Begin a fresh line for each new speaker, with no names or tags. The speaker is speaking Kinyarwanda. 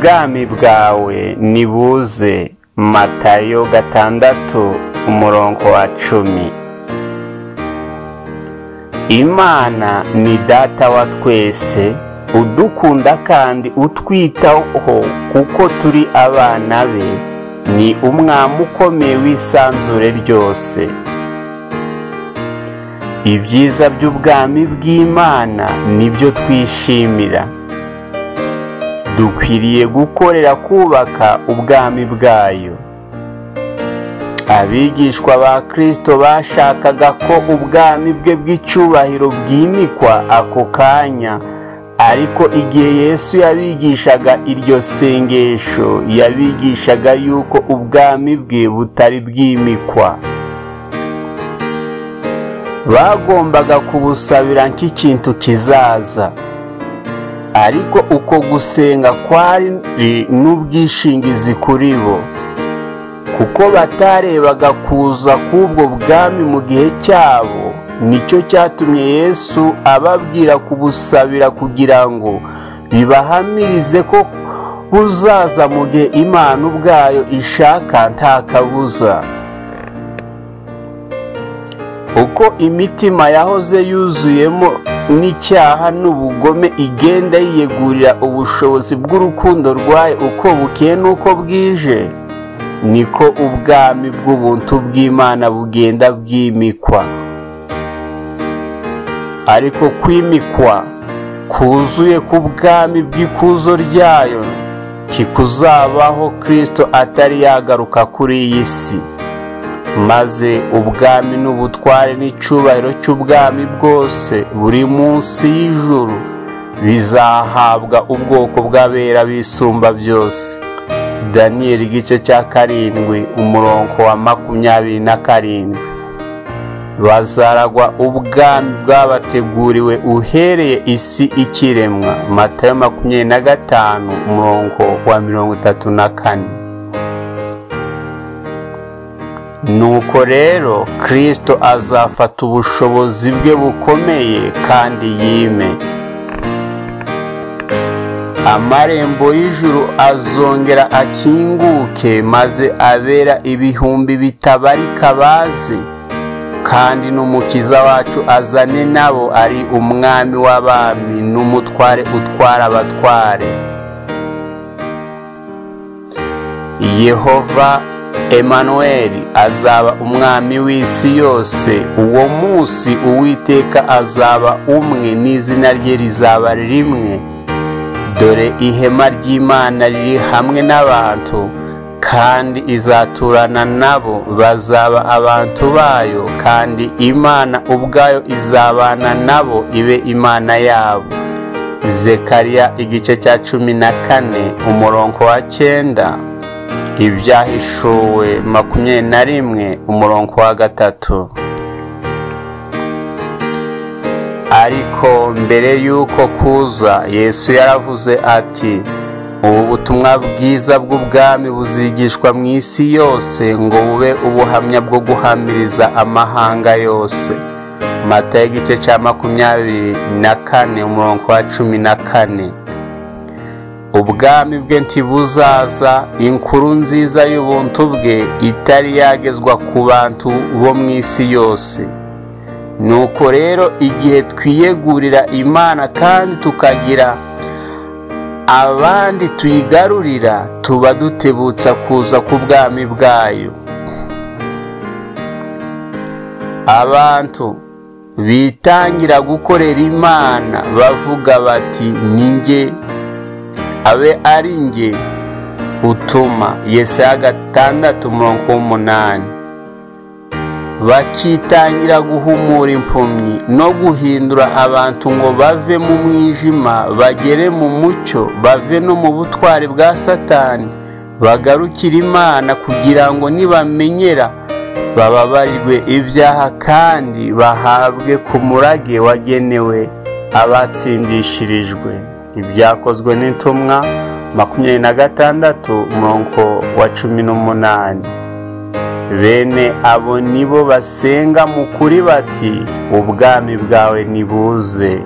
ubwami bwawe nibuze. Matayo 6:10. Imana ni data wa twese, udukunda kandi utwitaho kuko turi abana be. Ni umwami ukomeye w'isanzure ryose. Ibyiza by'ubwami bw'Imana nibyo twishimira. Dukwiriye gukorera kubaka ubwami bwayo. Abigishwa ba Kristo bashakaga ko ubwami bwe bw'icyubahiro bwimikwa ako kanya, ariko igihe Yesu yabigishaga iryo sengesho, yabigishaga yuko ubwami bwe butari bwimikwa. Bagombaga kubusabira nk'ikintu kizaza, ariko uko gusenga kwari n'ubwishingizi kuri bo, kuko batarebaga kuza k'ubwo bwami mu gihe cyabo. Nicyo cyatumye Yesu ababwira kubusabira kugira ngo bibahamirize ko buzaza mu gihe Imana ubwayo ishaka nta kabuza. Uko imitima yahoze yuzuyemo n'icyaha n'ubugome igenda yiyegurira ubushobozi bw'urukundo rwayo uko bukeye n'uko bwije, niko ubwami bw'ubuntu bw'Imana bugenda bwimikwa. Ariko kwimikwa kuzuye ku bwami bw'ikuzo ryayo kikuzabaho Kristo atari yagaruka kuri iyi si, maze ubwami n'ubutware n'icyubahiro cy'ubwami bwose buri munsi y'ijuru bizahabwa ubwoko bw'abera bisumba byose. Daniyeli 7:27. Bazaragwa ubwami bwabateguriwe uhereye isi ikiremwa. Matayo 25:34. Nuko rero Kristo azafata ubushobozi bwe bukomeye kandi yime. Amarembo y'ijuru azongera akinguke, maze abera ibihumbi bitabarika baze, kandi n'umukiza wacu azane nabo, ari umwami w'abami n'umutware utwara abatware. Yehova Emanueli azaba umwami w'isi yose. Uwo munsi Uwiteka azaba umwe n'izina rye rizaba rimwe. Dore ihema ry'Imana riri hamwe n'abantu, kandi izaturana nabo, bazaba abantu bayo, kandi Imana ubwayo izabana nabo ibe Imana yabo. Zekariya 14:9. Ibyahishuwe 21:3. Ariko mbere y'uko kuza, Yesu yaravuze ati, ubu butumwa bwiza bw'ubwami buzigishwa mu isi yose ngo bube ubuhamya bwo guhamiriza amahanga yose. Matayo 24:14. Ubwami bwe ntibuzaza, inkuru nziza y'ubuntu bwe itari yagezwa ku bantu bo mu isi yose. Nuko rero igihe twiyegurira Imana kandi tukagira abandi tuyigarurira, tuba dutebutsa kuza ku bwami bwayo. Abantu bitangira gukorera Imana bavuga bati, ninjye, abe ari njye utuma. Yesaya 6:8. Bakitangira guhumura impumyi no guhindura abantu ngo bave mu mwijima bagere mu mucyo, bave no mu butware bwa Satani, bagarukira Imana kugira ngo nibamenyera bababarirwe ibyaha kandi bahabwe ku murage wagenewe abatsindishirijwe. Ibyakozwe n'intumwa 26:18. Bene abo nibo basenga mu kuri bati, ubwami bwawe nibuze.